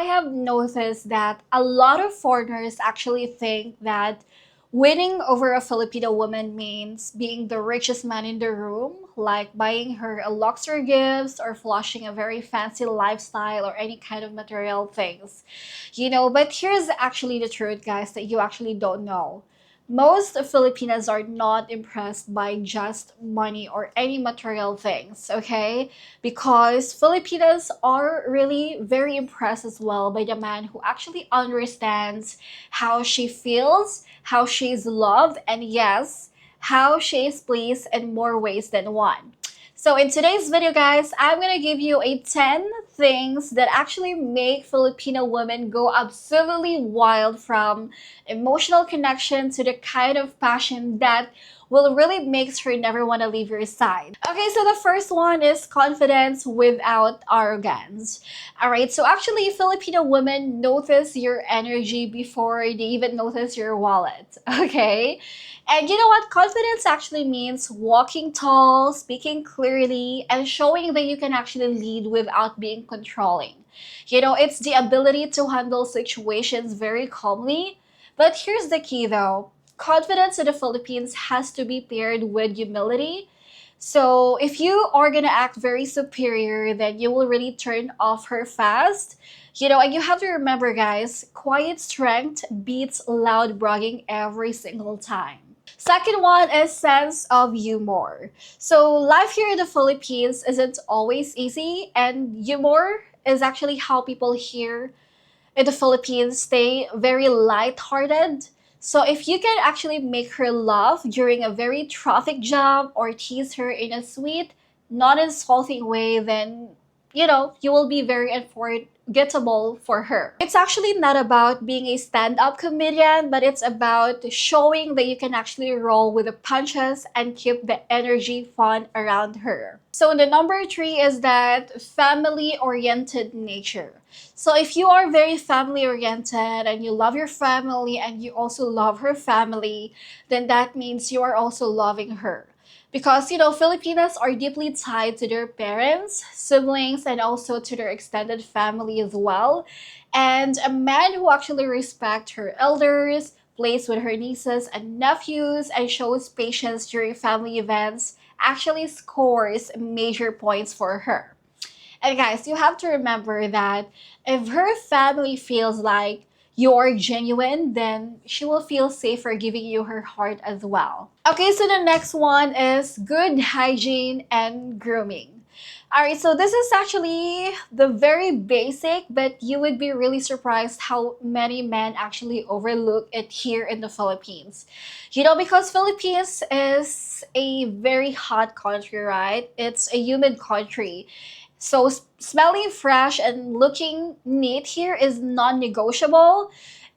have noticed that a lot of foreigners actually think that winning over a Filipino woman means being the richest man in the room, like buying her a luxury gifts or flashing a very fancy lifestyle or any kind of material things. But here's actually the truth, guys, that you actually don't know. Most Filipinas are not impressed by just money or any material things, okay? Because Filipinas are really very impressed as well by the man who actually understands how she feels, how she is loved, and yes, how she is pleased in more ways than one. So in today's video, guys, I'm gonna give you a 10 things that actually make Filipino women go absolutely wild, from emotional connection to the kind of passion that will really makes her never want to leave your side. Okay, so the first one is confidence without arrogance. All right, so actually Filipino women notice your energy before they even notice your wallet. Okay, and you know what? Confidence actually means walking tall, speaking clearly, and showing that you can actually lead without being controlling. It's the ability to handle situations very calmly. But here's the key though: confidence in the Philippines has to be paired with humility. So if you are gonna act very superior, then you will really turn off her fast. And you have to remember, guys, quiet strength beats loud bragging every single time. Second one is sense of humor. So life here in the Philippines isn't always easy, and humor is actually how people here in the Philippines stay very light-hearted. So if you can actually make her laugh during a very traffic jam or tease her in a sweet, not insulting way, then you will be very unforgettable for her. It's actually not about being a stand-up comedian, but it's about showing that you can actually roll with the punches and keep the energy fun around her. So the number three is that family-oriented nature. So if you are very family oriented and you love your family and you also love her family, then that means you are also loving her. Because Filipinas are deeply tied to their parents, siblings, and also to their extended family as well. And a man who actually respects her elders, plays with her nieces and nephews, and shows patience during family events actually scores major points for her. And guys, you have to remember that if her family feels like you're genuine, then she will feel safer giving you her heart as well. Okay, so the next one is good hygiene and grooming. Alright, so this is actually the very basic, but you would be really surprised how many men actually overlook it here in the Philippines. Because Philippines is a very hot country, right? It's a humid country. So smelling fresh and looking neat here is non-negotiable.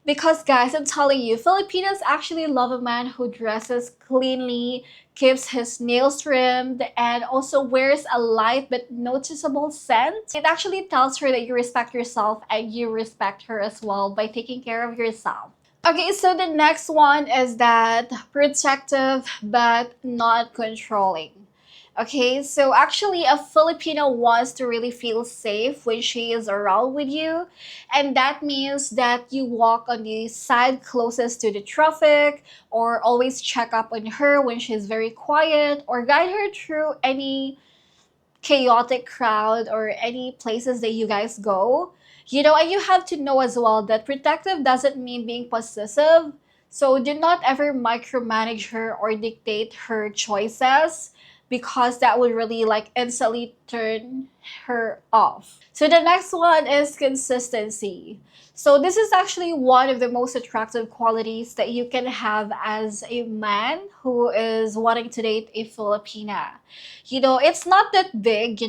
Because guys, I'm telling you, Filipinos actually love a man who dresses cleanly, keeps his nails trimmed, and also wears a light but noticeable scent. It actually tells her that you respect yourself and you respect her as well by taking care of yourself. Okay, so the next one is that protective but not controlling. Okay, so actually a Filipino wants to really feel safe when she is around with you. And that means that you walk on the side closest to the traffic, or always check up on her when she's very quiet, or guide her through any chaotic crowd or any places that you guys go. And you have to know as well that protective doesn't mean being possessive. So do not ever micromanage her or dictate her choices, because that would really like instantly turn her off. So the next one is consistency. So this is actually one of the most attractive qualities that you can have as a man who is wanting to date a Filipina. It's not that big,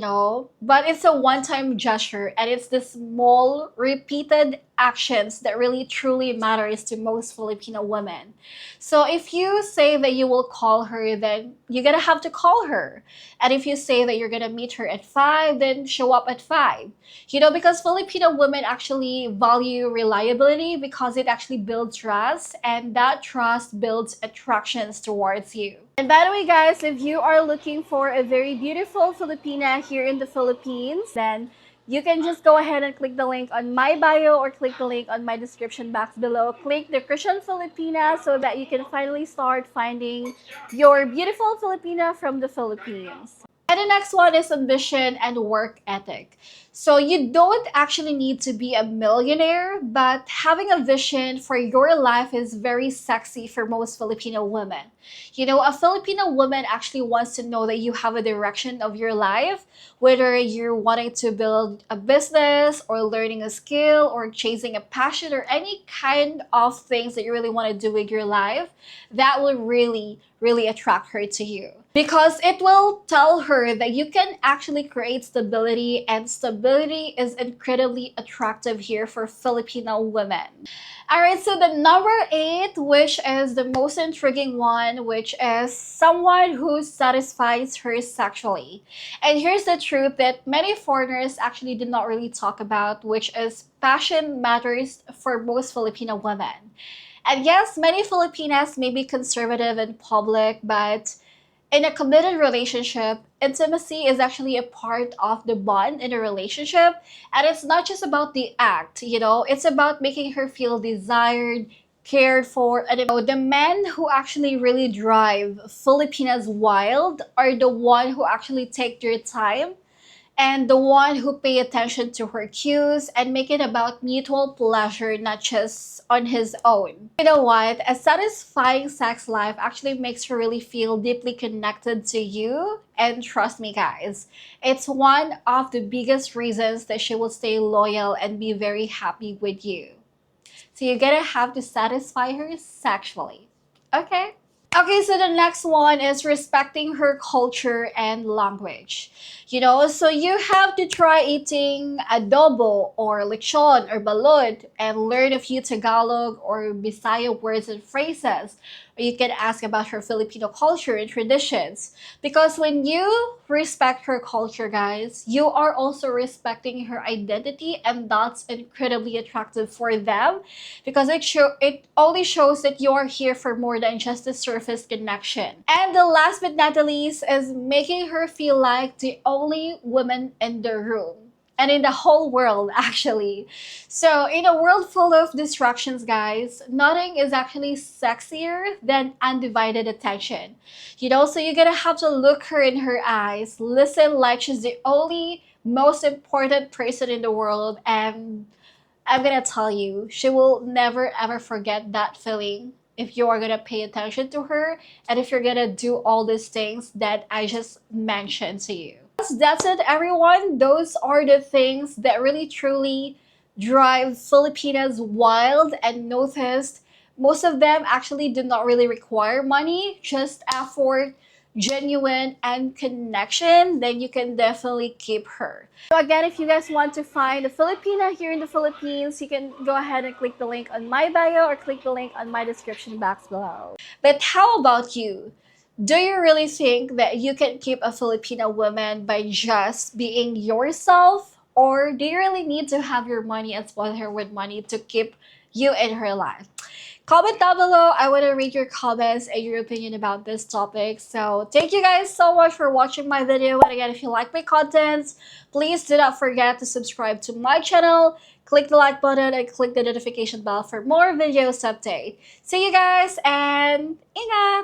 but it's a one-time gesture, and it's the small, repeated actions that really truly matters to most Filipino women. So if you say that you will call her, then you're gonna have to call her. And if you say that you're gonna meet her at 5, then show up at 5. Because Filipino women actually value reliability, because it actually builds trust, and that trust builds attractions towards you. And by the way, guys, if you are looking for a very beautiful Filipina here in the Philippines, then you can just go ahead and click the link on my bio or click the link on my description box below. Click the Christian Filipina so that you can finally start finding your beautiful Filipina from the Philippines. And the next one is ambition and work ethic. So you don't actually need to be a millionaire, but having a vision for your life is very sexy for most Filipino women. You know, a Filipino woman actually wants to know that you have a direction of your life, whether you're wanting to build a business or learning a skill or chasing a passion or any kind of things that you really want to do with your life, that will really attract her to you. Because it will tell her that you can actually create stability, and stability is incredibly attractive here for Filipino women. Alright, so the number 8, which is the most intriguing one, which is someone who satisfies her sexually. And here's the truth that many foreigners actually did not really talk about, which is passion matters for most Filipino women. And yes, many Filipinas may be conservative in public, but in a committed relationship, intimacy is actually a part of the bond in a relationship. And it's not just about the act, you know, it's about making her feel desired, cared for. And you know, the men who actually really drive Filipinas wild are the one who actually take their time and the one who pay attention to her cues and make it about mutual pleasure, not just on his own. You know what? A satisfying sex life actually makes her really feel deeply connected to you. And trust me, guys, it's one of the biggest reasons that she will stay loyal and be very happy with you. So you're gonna have to satisfy her sexually. Okay? Okay, so the next one is respecting her culture and language. You know, so you have to try eating adobo or lechon or balot and learn a few Tagalog or Bisaya words and phrases. Or you can ask about her Filipino culture and traditions. Because when you respect her culture, guys, you are also respecting her identity, and that's incredibly attractive for them because it only shows that you are here for more than just a surface connection. And the last but not the least is making her feel like the only woman in the room and in the whole world, actually. So in a world full of distractions, guys, nothing is actually sexier than undivided attention. You know, so you're gonna have to look her in her eyes, listen like she's the only most important person in the world, and I'm gonna tell you, she will never ever forget that feeling if you are gonna pay attention to her and if you're gonna do all these things that I just mentioned to you. That's it, everyone. Those are the things that really truly drive Filipinas wild and noticed. Most of them actually do not really require money, just effort, genuine, and connection. Then you can definitely keep her. So again, if you guys want to find a Filipina here in the Philippines, you can go ahead and click the link on my bio or click the link on my description box below. But how about you? Do you really think that you can keep a Filipino woman by just being yourself? Or do you really need to have your money and spoil her with money to keep you in her life? Comment down below. I want to read your comments and your opinion about this topic. So thank you guys so much for watching my video. And again, if you like my content, please do not forget to subscribe to my channel, click the like button, and click the notification bell for more videos update. See you guys, and ingat!